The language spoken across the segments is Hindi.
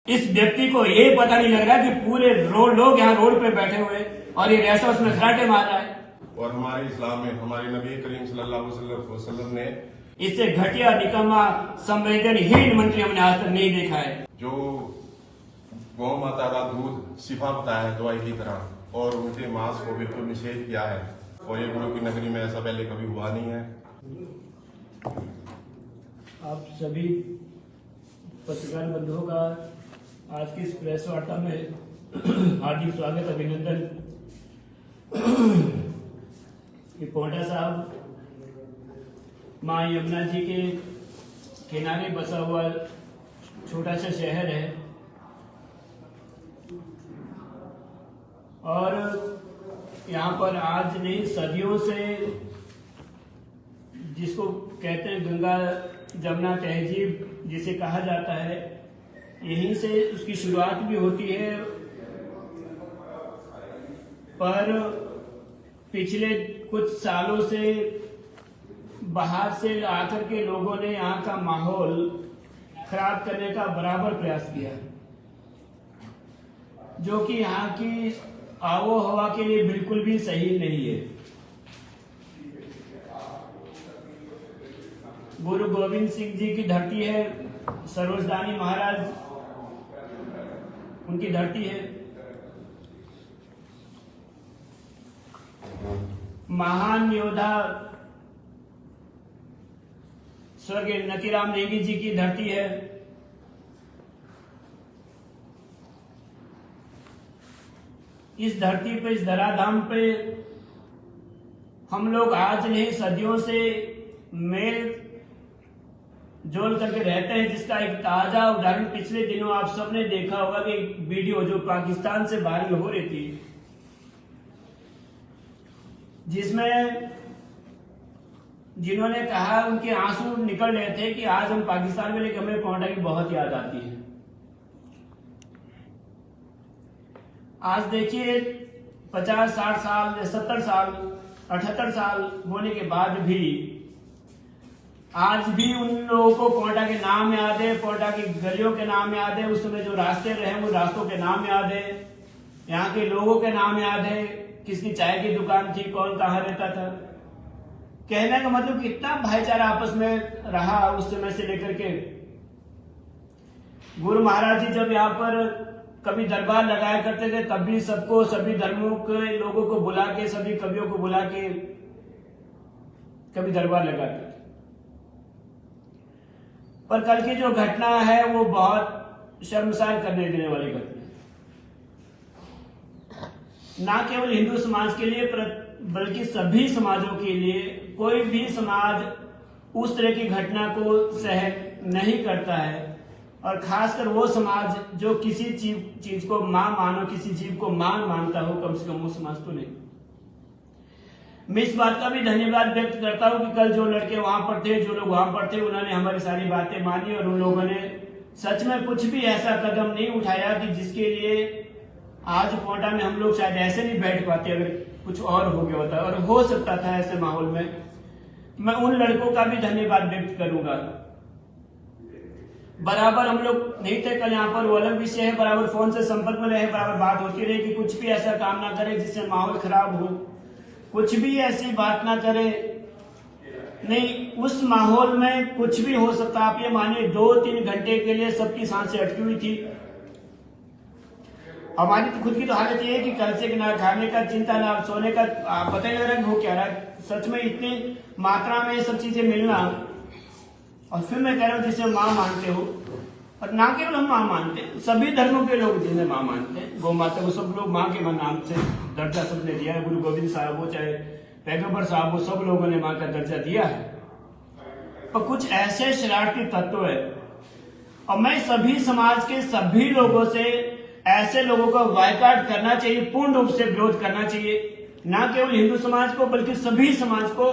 इस व्यक्ति को ये पता नहीं लग रहा कि पूरे लोग यहाँ रोड पे बैठे हुए और ये ऐसा उसमें खराटे मार रहा है। और हमारे इस्लाम में हमारे नबी करीम सल्लल्लाहु अलैहि वसल्लम ने इससे घटिया निकम्मा संवेदनहीन मंत्री हमने आज तक नहीं देखा है। जो गौ माता का दूध शिफा बताया है दवाई की तरह, और उनके मांस को बिल्कुल निषेध किया है, और ये गुरु की नगरी में ऐसा पहले कभी हुआ नहीं है। आप सभी पत्रकार बंधुओं का आज की इस प्रेस वार्ता में हार्दिक स्वागत, अभिनंदन। ये पोंटा साहब माँ यमुना जी के किनारे बसा हुआ छोटा सा शहर है, और यहाँ पर आज नहीं सदियों से जिसको कहते हैं गंगा जमुना तहजीब जिसे कहा जाता है, यहीं से उसकी शुरुआत भी होती है। पर पिछले कुछ सालों से बाहर से आकर के लोगों ने यहाँ का माहौल खराब करने का बराबर प्रयास किया, जो कि यहाँ की आबो हवा के लिए बिल्कुल भी सही नहीं है। गुरु गोविंद सिंह जी की धरती है, सरोजदानी महाराज उनकी धरती है, महान योद्धा स्वर्गीय नतीराम नेगी जी की धरती है। इस धरती पे, इस धराधाम पे हम लोग आज नहीं सदियों से मेल जोल करके रहते हैं, जिसका एक ताजा उदाहरण पिछले दिनों आप सबने देखा होगा कि एक वीडियो जो पाकिस्तान से वायरल हो रही थी, जिसमें जिन्होंने कहा उनके आंसू निकल रहे थे कि आज हम पाकिस्तान में, लेकिन हमें पोंटा की बहुत याद आती है। आज देखिए 50, 60 साल, 70 साल, 78 साल होने के बाद भी आज भी उन लोगों को पोंटा के नाम याद है, पोंटा की गलियों के नाम याद है, उस समय जो रास्ते रहे वो रास्तों के नाम याद है, यहाँ के लोगों के नाम याद है, किसकी चाय की दुकान थी, कौन कहाँ रहता था। कहने का मतलब कितना भाईचारा आपस में रहा उस समय से लेकर के। गुरु महाराज जी जब यहाँ पर कभी दरबार लगाया करते थे, तब भी सबको, सभी धर्मों के लोगों को बुला के, सभी कवियों को बुला के कभी दरबार लगाते थे। पर कल की जो घटना है वो बहुत शर्मसार करने देने वाली घटना है, ना केवल हिंदू समाज के लिए बल्कि सभी समाजों के लिए। कोई भी समाज उस तरह की घटना को सहन नहीं करता है, और खासकर वो समाज जो किसी चीज को मां मानो, किसी जीव को मां मानता हो, कम से कम वो समाज तो नहीं। मैं इस बात का भी धन्यवाद व्यक्त करता हूं कि कल जो लड़के वहां पर थे, जो लोग वहां पर थे, उन्होंने हमारी सारी बातें मानी, और उन लोगों ने सच में कुछ भी ऐसा कदम नहीं उठाया कि जिसके लिए आज पोंटा में हम लोग शायद ऐसे नहीं बैठ पाते अगर कुछ और हो गया होता, और हो सकता था ऐसे माहौल में। मैं उन लड़कों का भी धन्यवाद व्यक्त करूंगा। बराबर हम लोग नहीं थे कल यहाँ पर, वो अलग विषय है, बराबर फोन से संपर्क में रहे, बराबर बात होती रही कि कुछ भी ऐसा काम ना करे जिससे माहौल खराब हो, कुछ भी ऐसी बात ना करे। नहीं, उस माहौल में कुछ भी हो सकता। आप ये मानिए 2-3 घंटे के लिए सबकी सांसें अटकी हुई थी। हमारी तो खुद की तो हालत ये है कि कल से ना खाने का चिंता, ना सोने का पता नहीं लग रहा हो क्या रहा है। सच में इतनी मात्रा में ये सब चीजें मिलना, और फिर मैं कह रहा हूँ जिसे माँ मानते हो, और ना केवल हम माँ मानते हैं, सभी धर्मों के लोग जिन्हें माँ मानते हैं, गौ माता को सब लोग माँ के नाम से दर्जा सबने दिया है। गुरु गोविंद साहब हो, चाहे पैगंबर साहब हो, सब लोगों ने माँ का दर्जा दिया है। और कुछ ऐसे शरारती तत्व है, और मैं सभी समाज के सभी लोगों से ऐसे लोगों का बायकॉट करना चाहिए, पूर्ण रूप से विरोध करना चाहिए। ना केवल हिंदू समाज को बल्कि सभी समाज को,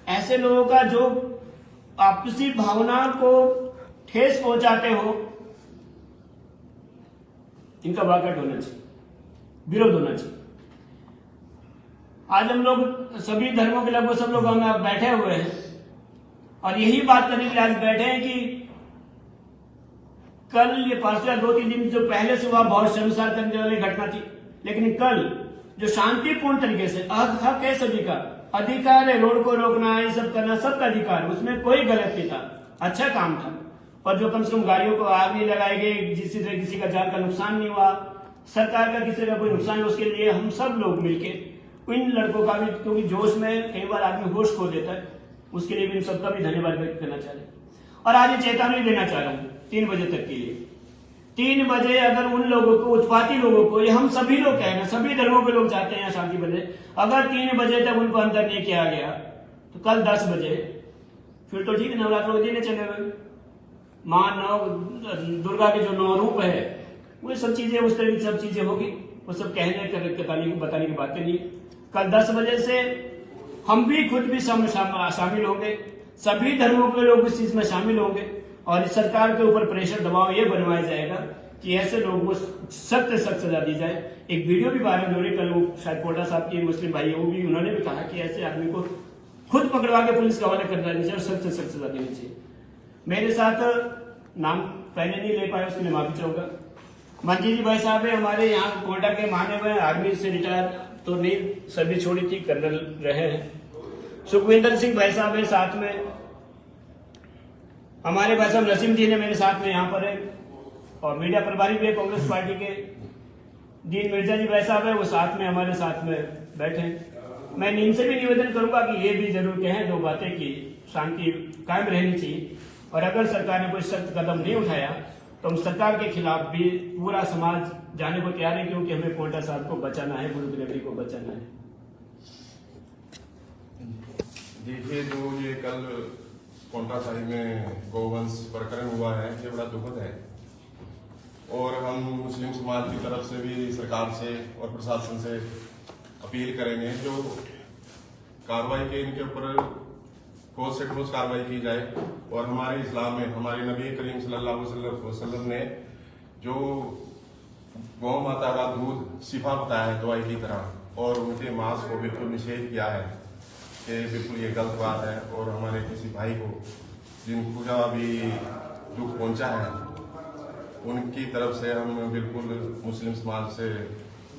ऐसे लोगों का जो आपसी भावना को ठेस पहुंचाते हो, इनका बायकॉट होना चाहिए, विरोध होना चाहिए। आज हम लोग सभी धर्मों के लगभग सब लोग हम बैठे हुए हैं, और यही बात करने के लिए आज बैठे हैं कि कल ये परसों या 2-3 दिन जो पहले से हुआ बहुत शर्मसार करने वाली घटना थी, लेकिन कल जो शांतिपूर्ण तरीके से हक है सभी का, अधिकार है, रोड को रोकना, ये सब करना सबका अधिकार, उसमें कोई गलत नहीं था, अच्छा काम था। और जो कम से कम गाड़ियों को आग नहीं लगाई गई, जिससे किसी का जान का नुकसान नहीं हुआ, सरकार का किसी का कोई नुकसान नहीं, उसके लिए हम सब लोग मिलके इन लड़कों का भी, क्योंकि जोश में कई बार आदमी होश खो देता है, उसके लिए भी इन सबका भी धन्यवाद व्यक्त करना चाह रहे हैं। और आज ये चेतावनी देना चाह रहा हूँ 3 बजे तक के लिए। 3 बजे अगर उन लोगों को, उत्पाती लोगों को, ये हम सभी लोग कहें ना, सभी धर्मों के लोग चाहते हैं यहाँ शांति बने, अगर 3 बजे तक उनको अंदर नहीं किया गया तो कल 10 बजे फिर तो ठीक है, नवरात्रों के दिन चले गए, माँ दुर्गा के जो 9 रूप है वो सब चीजें, उस तरह की सब चीजें होगी, वो सब कहने बताने की बातें नहीं। कल 10 बजे से हम भी खुद भी शामिल होंगे, सभी धर्मों के लोग इस चीज में शामिल होंगे और सरकार के ऊपर प्रेशर दबाव ये बनवाया जाएगा कि ऐसे लोगों को सख्त से सख्त सजा दी जाए। एक वीडियो भी वायरल हो रही, कल वो शायद कोटा साहब की मुस्लिम भाई है, वो भी उन्होंने भी कहा कि ऐसे आदमी को खुद पकड़वा के पुलिस के हवाले कर देना चाहिए और सख्त से सख्त सजा देनी चाहिए। मेरे साथ नाम पहले नहीं ले पाए, उसके लिए माफी चाहूंगा। मंजी जी भाई साहब है हमारे यहाँ कोटा के माने हुए, आर्मी से रिटायर तो नहीं, सर्विस छोड़ी थी, कर्नल रहे हैं। सुखविंदर सिंह भाई साहब है साथ में, हमारे भाई साहब नसीम जी ने मेरे साथ में यहाँ पर है, और मीडिया प्रभारी भी है कांग्रेस पार्टी के दीन मिर्जा जी भाई साहब है, वो साथ में हमारे साथ में बैठे। मैं इनसे भी निवेदन करूंगा कि ये भी जरूर कहें 2 बातें कि शांति कायम रहनी चाहिए, और अगर सरकार ने कोई सख्त कदम नहीं उठाया तो हम सरकार के खिलाफ भी पूरा समाज जाने को तैयार है, क्योंकि हमें कोटा साहब को बचाना है, गुरु की नगरी को बचाना है। देखिए, जो ये कल कोंटा साहिब में गौवंश प्रकरण हुआ है, ये बड़ा दुखद है, और हम मुस्लिम समाज की तरफ से भी सरकार से और प्रशासन से अपील करेंगे जो कार्रवाई के इनके ऊपर ठोस से ठोस कार्रवाई की जाए। और हमारे इस्लाम में हमारे नबी करीम सल्लल्लाहु अलैहि वसल्लम ने जो गौ माता का दूध शिफा बताया है दवाई की तरह, और उनके मांस को बिल्कुल निषेध किया है कि बिल्कुल ये गलत बात है। और हमारे किसी भाई को जिनको का भी दुख पहुंचा है, उनकी तरफ से हम बिल्कुल मुस्लिम समाज से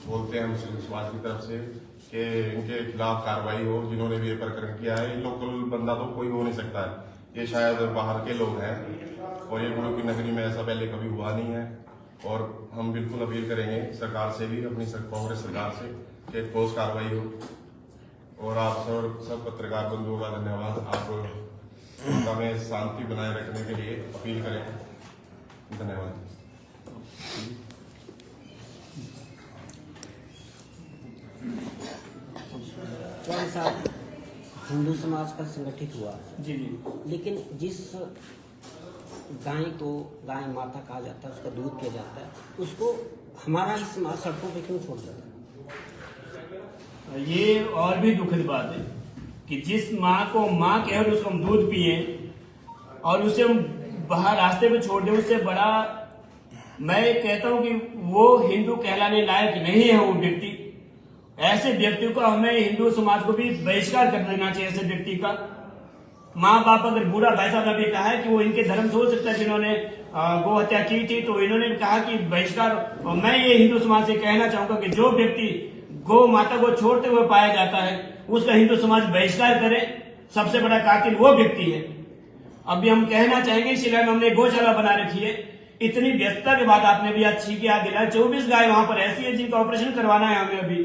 बोलते हैं, मुस्लिम समाज की तरफ से कि इनके खिलाफ कार्रवाई हो, जिन्होंने भी ये प्रकरण किया है। लोकल बंदा तो कोई हो नहीं सकता है, ये शायद बाहर के लोग हैं, और ये गुरु की नगरी में ऐसा पहले कभी हुआ नहीं है। और हम बिल्कुल अपील करेंगे सरकार से भी, अपनी कांग्रेस सरकार से, कि ठोस कार्रवाई हो। और आप सब पत्रकार बंधुओं का धन्यवाद, आप हमें शांति बनाए रखने के लिए अपील करें। धन्यवाद। चौहान साहब, हिंदू समाज का संगठित हुआ जी जी, लेकिन जिस गाय को गाय माता कहा जाता है, उसका दूध किया जाता है, उसको हमारा ही समाज सड़कों पे क्यों छोड़ देता है? ये और भी दुखद बात है कि जिस माँ को माँ कहकर उसको हम दूध पिए और उसे हम बाहर रास्ते पे छोड़ दें, उससे बड़ा मैं कहता हूँ कि वो हिंदू कहलाने लायक नहीं है वो व्यक्ति। ऐसे व्यक्ति को हमें हिंदू समाज को भी बहिष्कार कर देना चाहिए। ऐसे व्यक्ति का माँ बाप, अगर बूढ़ा भाई साहब ने भी कहा है कि वो इनके धर्म से हो सकता है जिन्होंने गौ हत्या की थी, तो इन्होंने भी कहा कि बहिष्कार। और मैं ये हिंदू समाज से कहना चाहूंगा कि जो व्यक्ति गौ माता को छोड़ते हुए पाया जाता है उसका हिंदू समाज बहिष्कार करे। सबसे बड़ा कातिल वो व्यक्ति है। अभी हम कहना चाहेंगे, इसलिए हमने गौशाला बना रखी है। इतनी व्यस्तता के बाद आपने भी अच्छी की याद दिलाया, 24 गाय वहां पर ऐसी है जिनका ऑपरेशन करवाना है हमें। अभी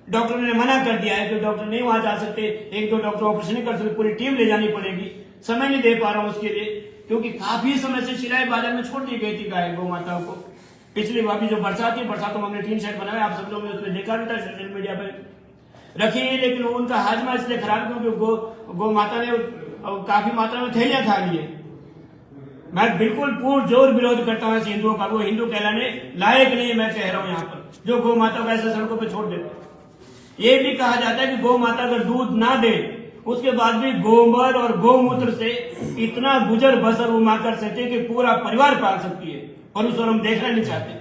डॉक्टर ने मना कर दिया है कि डॉक्टर नहीं वहां जा सकते, 1-2 डॉक्टर ऑपरेशन नहीं कर सकते, पूरी टीम ले जानी पड़ेगी। समय नहीं दे पा रहा हूं उसके लिए, क्योंकि काफी समय से सिलाई बाजार में छोड़ दी गई थी गाय गौ माताओं को। पिछली बार भी जो बरसात थी, बरसातों में हमने टीन शेड बनाया, आप सब लोग ने उसमें देखा भी था, सोशल मीडिया पे रखी है। लेकिन उनका हाजमा इसलिए खराब क्योंकि गौ माता ने काफी मात्रा में थैलियां खा ली है। मैं बिल्कुल पूर्ण जोर विरोध करता हूं ऐसे हिंदुओं का। वो हिंदू कहलाने लायक नहीं है, मैं कह रहा हूं यहाँ पर, जो गौ माता को ऐसे सड़कों पर छोड़ देते। ये भी कहा जाता है कि गौ माता अगर दूध ना दे, उसके बाद भी गोबर और गौमूत्र से इतना गुजर बसर वो मां कर सकती है कि पूरा परिवार पाल सकती है, और उस और हम देखना नहीं चाहते।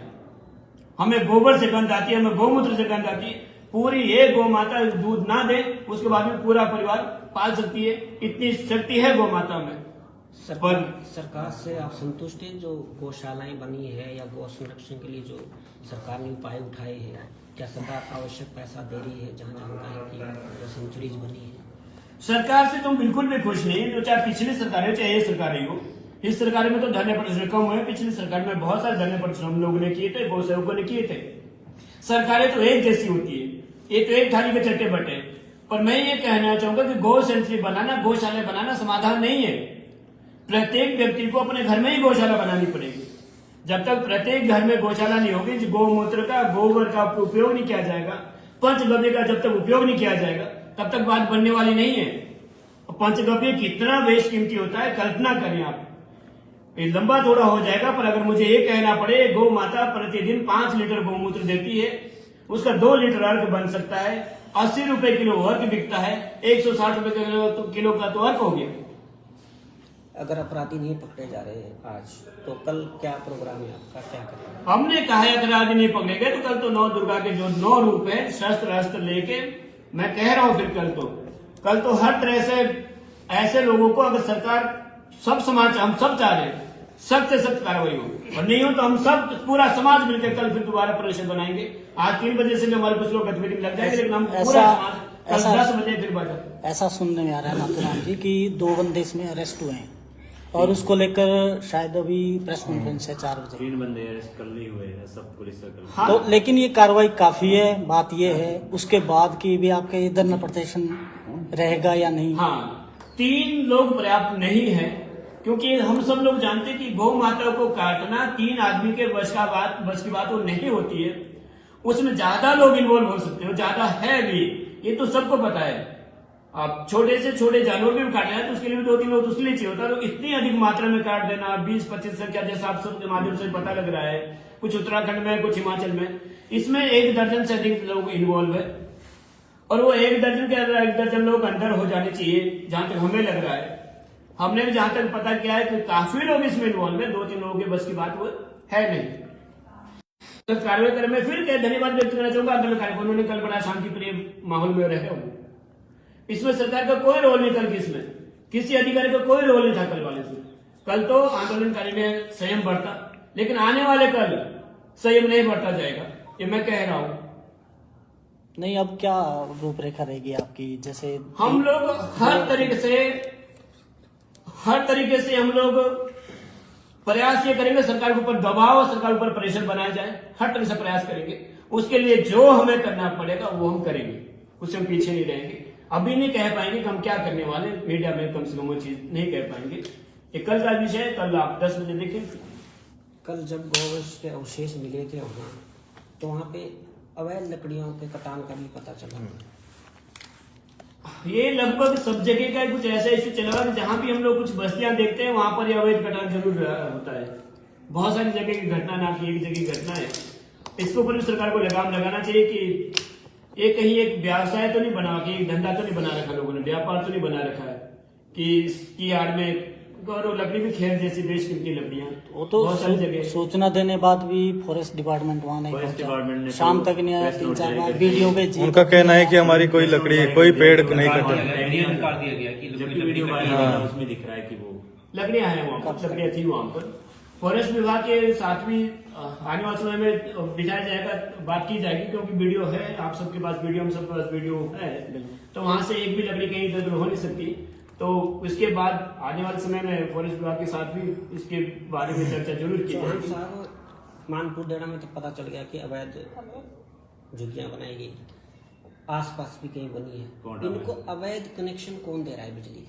हमें गोबर से गंध आती है, हमें गौमूत्र से गंध आती है। पूरी ये गौ माता दूध ना दे, उसके बाद में पूरा परिवार पाल सकती है। इतनी शक्ति है गौ माता में। सरकार से आप संतुष्ट हैं जो गौशालाएं बनी है या गौ संरक्षण के लिए जो सरकार ने उपाय उठाए हैं? क्या सरकार आवश्यक पैसा दे रही है जहाँ जहाँ गाय की सेंचुरीज बनी है? सरकार से तुम बिल्कुल भी खुश नहीं, जो चाहे पिछली सरकार हो चाहे ये सरकार ही हो। इस सरकार में तो धरने परिश्रम कम हुए, पिछली सरकार में बहुत सारे धरने परिश्रम लोगों ने किए थे, गौ सेवकों ने किए थे। सरकारें तो एक जैसी होती है, ये तो एक थाली के चट्टे बटे। पर मैं ये कहना चाहूंगा कि गौ सेंचुरी बनाना, गौशाला बनाना समाधान नहीं है। प्रत्येक व्यक्ति को अपने घर में ही गौशाला बनानी पड़ेगी। जब तक प्रत्येक घर में गौशाला नहीं होगी, गौमूत्र का, गोबर का उपयोग नहीं किया जाएगा, पंचगव्य का जब तक उपयोग नहीं किया जाएगा, तब तक बात बनने वाली नहीं है। पंचगव्य कितना बेशकीमती होता है, कल्पना करें आप। ये लंबा थोड़ा हो जाएगा, पर अगर मुझे ये कहना पड़े, गौ माता प्रतिदिन 5 लीटर गौमूत्र देती है, उसका 2 लीटर अर्क बन सकता है। 80 रुपए किलो अर्क बिकता है, 160 रुपए किलो का तो अर्क हो गया। अगर अपराधी नहीं पकड़े जा रहे हैं आज, तो कल क्या प्रोग्राम है आपका, क्या करेंगे? हमने कहा है अगर आज नहीं पकड़े गए तो कल तो 9 दुर्गा के जो 9 रूप है, शस्त्र अस्त्र लेके, मैं कह रहा हूं फिर कल तो हर तरह से ऐसे लोगों को, अगर सरकार, सब समाज, हम सब चाह रहे हैं सख्त से सख्त कार्रवाई हो, और नहीं हो तो हम सब पूरा समाज मिलकर कल फिर दोबारा प्रदर्शन बनाएंगे। आज 3 बजे से हमारे कुछ लोग गतिविधि लग जाएंगे, लेकिन हम पूरा समाज कल 10 बजे फिर बाजार। ऐसा सुनने में आ रहा है नाथूराम जी कि 2 बंदे इसमें अरेस्ट हुए हैं और उसको लेकर शायद अभी प्रेस कॉन्फ्रेंस है 4 बजे। 3 बंदे अरेस्ट कल नहीं हुए हैं, सब पुलिस सर्कल। हाँ। तो लेकिन ये कार्रवाई काफी है, बात ये है उसके बाद की भी आपके इधर न प्रदर्शन रहेगा या नहीं? हाँ, 3 लोग पर्याप्त नहीं है, क्योंकि हम सब लोग जानते हैं कि गौ माता को काटना 3 आदमी के बस की बात वो नहीं होती है। उसमें ज्यादा लोग इन्वॉल्व हो सकते हो, ज्यादा है भी, ये तो सबको पता है। आप छोटे से छोटे जानवर भी काटना है तो उसके लिए भी 2-3 लोग उसके लिए चाहिए होता है। तो इतनी अधिक मात्रा में काट देना, 20-25 संख्या, जैसा आप सबके माध्यम से पता लग रहा है, कुछ उत्तराखंड में, कुछ हिमाचल में, इसमें 1 दर्जन से अधिक लोग इन्वॉल्व है। और वो 1 दर्जन के अंदर 1 दर्जन लोग अंदर हो जाने चाहिए, जहां तक हमें लग रहा है। हमने भी जहां तक पता किया है कि काफी लोग इसमें इन्वॉल्व है, 2-3 लोगों के बस की बात वो है नहीं। तो कार्रवाई करने में फिर धन्यवाद व्यक्त करना चाहूंगा आंदोलन कार्यक्रमों ने कल बड़ा शांति प्रिय माहौल में रहे हो। इसमें सरकार का कोई रोल नहीं, कल किसमें किसी अधिकारी का कोई रोल नहीं था कल वाले से। कल तो आंदोलनकारी ने संयम बरता, लेकिन आने वाले कल संयम नहीं बरता जाएगा, ये मैं कह रहा हूं। नहीं, अब क्या रूपरेखा रहेगी आपकी? जैसे हम लोग हर तरीके से हम लोग प्रयास ये करेंगे, सरकार के ऊपर दबाव और सरकार के ऊपर प्रेशर बनाया जाए, हर तरह से प्रयास करेंगे। उसके लिए जो हमें करना पड़ेगा वो हम करेंगे, उससे हम पीछे नहीं रहेंगे। अभी नहीं कह पाएंगे कि हम क्या करने वाले, मीडिया में कम से कम वो चीज नहीं कह पाएंगे। ये कल का विषय है, कल आप 10 बजे देखें। कल जब गौवंश के अवशेष मिले थे वहाँ, तो वहाँ पे अवैध लकड़ियों के कटान का भी पता चला। ये लगभग सब जगह का कुछ ऐसा इश्यू चला हुआ है, जहां भी हम लोग कुछ बस्तियां देखते हैं वहां पर ये अवैध कटान जरूर होता है। बहुत सारी जगह की घटना, ना कि एक जगह की घटना है। इसके ऊपर भी सरकार को लगाम लगाना चाहिए कि ये कहीं एक व्यवसाय तो नहीं बना, कि एक धंधा तो नहीं बना रखा लोगों ने, व्यापार तो नहीं बना रखा है कि इसकी आड़ में, और लकड़ी भी खेर जैसी बेशकीमती लकड़ियां वो तो बहुत सारी जगह। सूचना देने बाद भी फॉरेस्ट डिपार्टमेंट वहाँ नहीं पहुंचा, शाम तक नहीं आया, 3-4 बार वीडियो भेजी। उनका कहना है कि हमारी कोई लकड़ी, कोई पेड़ नहीं कटे। निकाल दिया गया कि जबकि वीडियो वायरल हो रहा है, उसमें दिख रहा है कि वो लकड़ियां हैं वहां पर, लकड़ियां थी वहां पर। फॉरेस्ट विभाग के साथ भी आने वाले समय में बिठाया जाएगा, बात की जाएगी, क्योंकि वीडियो है आप सबके पास, वीडियो हम सबके पास वीडियो है, तो वहां से एक भी लकड़ी कहीं इधर हो नहीं सकती। तो उसके बाद आने वाले समय में फॉरेस्ट विभाग के साथ भी इसके बारे में चर्चा जरूर की चौहान जाएगी। साहब, मानपुर डेरा में तो पता चल गया कि अवैध झुग्गियां बनाई गई, आसपास भी कहीं बनी है। इनको अवैध कनेक्शन कौन दे रहा है बिजली?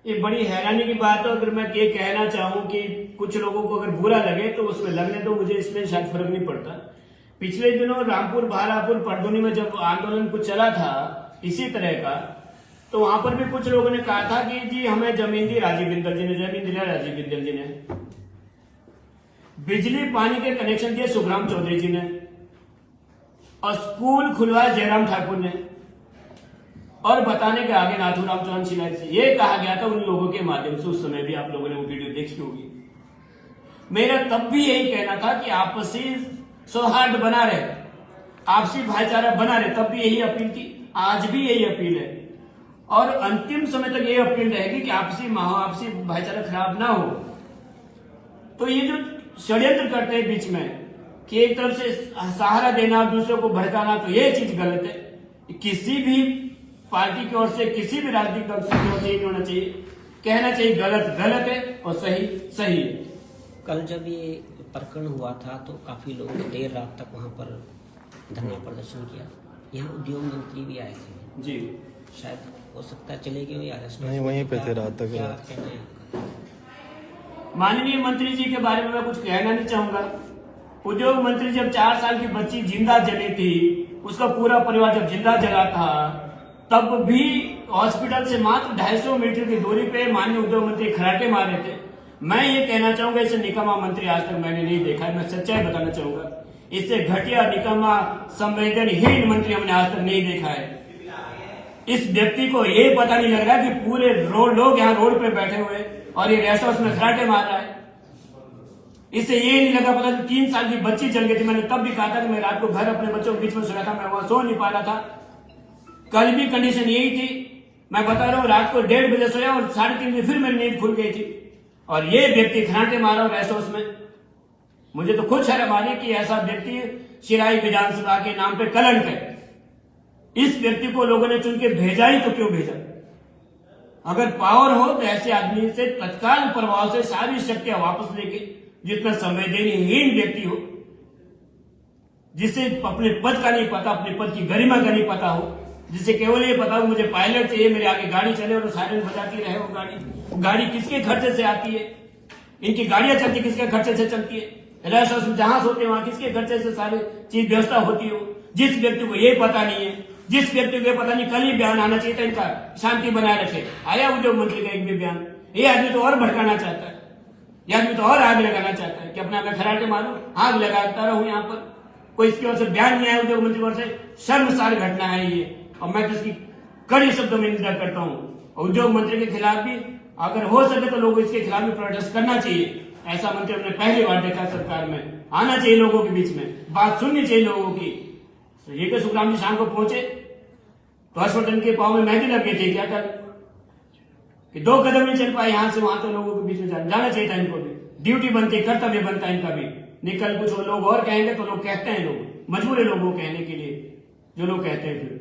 ये बड़ी हैरानी की बात है। अगर मैं ये कहना चाहूं कि कुछ लोगों को अगर बुरा लगे तो उसमें लगने दो, मुझे इसमें शायद फर्क नहीं पड़ता। पिछले दिनों रामपुर, बहारापुर, परधुनी में जब आंदोलन कुछ चला था इसी तरह का, तो वहां पर भी कुछ लोगों ने कहा था कि जी हमें जमीन दी राजीव बिंदल जी ने, जमीन दिला राजीव बिंदल जी ने, बिजली पानी के कनेक्शन दिए सुखराम चौधरी जी ने, और स्कूल खुलवाया जयराम ठाकुर ने, और बताने के आगे नाथूराम चौहान शिलाइट से ये कहा गया था उन लोगों के माध्यम से। उस समय भी आप लोगों ने वो वीडियो देखी होगी। मेरा तब भी यही कहना था कि आपसी सौहार्द बना रहे, आपसी भाईचारा बना रहे, तब भी यही अपील थी, आज भी यही अपील है। और अंतिम समय तक ये अपील रहेगी कि आपसी भाईचारा खराब ना हो। तो ये जो षड्यंत्र करते हैं बीच में कि एक तरफ से सहारा देना और दूसरों को भड़काना, तो ये चीज गलत है। किसी भी पार्टी की ओर से, किसी भी राजनीतिक दल की ओर से ये होना चाहिए, कहना चाहिए गलत गलत है और सही सही है। कल जब ये प्रकरण हुआ था तो काफी लोगों ने देर रात तक वहां पर धरना प्रदर्शन किया। यहाँ उद्योग मंत्री भी आए थे जी, शायद हो सकता है चले गए या अरेस्ट नहीं, वहीं पे थे रात तक। क्या कहना है? माननीय मंत्री जी के बारे में मैं कुछ कहना नहीं चाहूंगा। उद्योग मंत्री जब 4 साल की बच्ची जिंदा जली थी, उसका पूरा परिवार जब जिंदा जला था, तब भी हॉस्पिटल से मात्र 250 मीटर की दूरी पे माननीय उद्योग मंत्री खराटे मारे थे। मैं ये कहना चाहूंगा, इसे निकम्मा मंत्री आज तक मैंने नहीं देखा है। मैं सच्चाई बताना चाहूंगा, इससे घटिया, निकम्मा, संवेदनहीन मंत्री हमने आज तक नहीं देखा है। इस व्यक्ति को ये पता नहीं लग रहा कि पूरे लोग यहाँ रोड पे बैठे हुए और ये रेस्ट हाउस में खराटे मार रहा है। इससे ये नहीं लगा पता, 3 साल की बच्ची जल गई थी। मैंने तब भी कहा था कि मैं रात को घर अपने बच्चों के बीच में सोया था, मैं वहां सो नहीं पा रहा था। कल भी कंडीशन यही थी। मैं बता रहा हूँ, रात को 1:30 बजे सोया और 3:30 बजे फिर मेरी नींद खुल गई थी और ये व्यक्ति खराटे मारा रेस्ट हाउस में। मुझे तो खुद शर्म आ रही कि ऐसा व्यक्ति चिराई विधानसभा के नाम पे कलंक है। इस व्यक्ति को लोगों ने चुन के भेजा ही तो क्यों भेजा? अगर पावर हो तो ऐसे आदमी से तत्काल प्रभाव से सारी शक्तियां वापस लेके, जितना संवेदनहीन व्यक्ति हो, जिसे अपने पद का नहीं पता, अपने पद की गरिमा का नहीं पता हो, जिसे केवल ये पता हो मुझे पायलट चाहिए, मेरे आगे गाड़ी चले और सायरन बजाती रहे। वो गाड़ी किसके खर्चे से आती है? इनकी गाड़ियां चलती किसके खर्चे से चलती है? रेस्ट हाउस में जहां सोते हैं वहां किसके खर्चे से सारी चीज व्यवस्था होती हो? जिस व्यक्ति को ये पता नहीं है, जिस व्यक्ति को ये पता नहीं, कल ही बयान आना चाहिए था इनका, शांति बनाए रखे। आया उद्योग मंत्री का एक भी बयान? ये आदमी तो और भड़काना चाहता है, ये आदमी तो और आग लगाना चाहता है कि अपना मैं खराटे मारूं, आग लगाता रहूं। यहाँ पर कोई इसकी ओर से बयान नहीं आया उद्योग मंत्री की ओर से। शर्मसार घटना है ये, और मैं तो इसकी कड़ी शब्दों में निंदा करता हूँ। उद्योग मंत्री के खिलाफ भी अगर हो सके तो लोगों इसके खिलाफ भी प्रोटेस्ट करना चाहिए। ऐसा मंत्री हमने पहली बार देखा सरकार में। आना चाहिए लोगों के बीच में, बात सुननी चाहिए लोगों की। तो ये कि सुखराम जी शाम को पहुंचे तो हर्षवर्धन के पांव में मेहंदी लग गई थी क्या कल, कि 2 कदम नहीं चल पाए यहां से वहां, तो लोगों के बीच में जाना चाहिए था इनको भी। ड्यूटी बनती, कर्तव्य बनता है इनका भी। निकल कुछ लोग और कहेंगे तो लोग कहते हैं, लोग मजबूर है लोगों को कहने के लिए जो लोग कहते हैं।